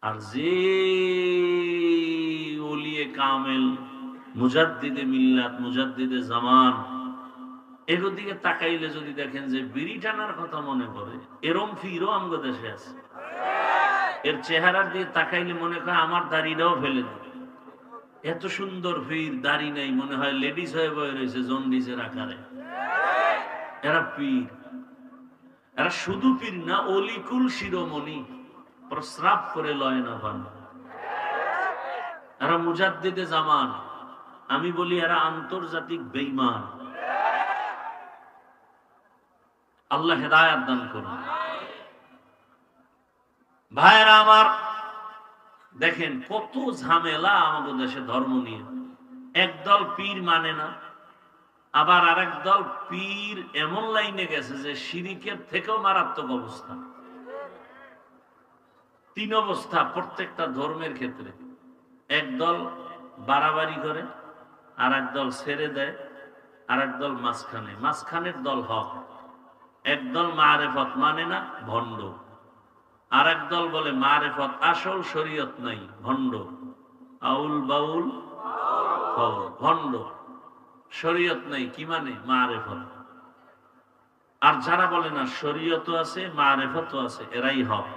আর যে ওলিয়ে কামেল, মুজাদ্দিদে মিল্লাত, মুজাদ্দিদে জামান, এগুলোর দিকে তাকাইলে যদি দেখেন যে বিড়ি টানার কথা মনে করে, এরম ফিরও আমগো দেশে আছে। এর চেহারার দিকে তাকাইলে মনে হয় আমার দাড়িটাও ফেলে দেবে। এত সুন্দর ফির, দাড়ি নেই, মনে হয় লেডিস হয়ে বয়ে রয়েছে জন্ডিসের আকারে। এরা পীর। এরা শুধু পীর না, অলিকুল শিরোমণি, প্রস্রাব করে লয় না পান। এরা মুজাদ্দিদে জামান। আমি বলি এরা আন্তর্জাতিক বেঈমান। আল্লাহ হেদায়েত দান করুন। ভাইরা আমার, দেখেন কত ঝামেলা আমাদের দেশে ধর্ম নিয়ে। একদল পীর মানে না, আবার আরেক দল পীর এমন লাইনে গেছে যে শিরিকের থেকেও মারাত্মক অবস্থা। তিন অবস্থা প্রত্যেকটা ধর্মের ক্ষেত্রে। একদল বাড়াবাড়ি করে, আর এক দল ছেড়ে দেয়, আর এক দল মাঝখানে। মাঝখানের দল হক। একদল মারেফত মানে না, ভণ্ড। আর এক দল বলে মারেফত আসল, শরীয়ত নাই, ভণ্ড। আউল বাউল ভণ্ড, শরীয়ত নাই, কি মানে মারেফত। আর যারা বলে না শরীয়ত আছে মারেফত আছে, এরাই হক।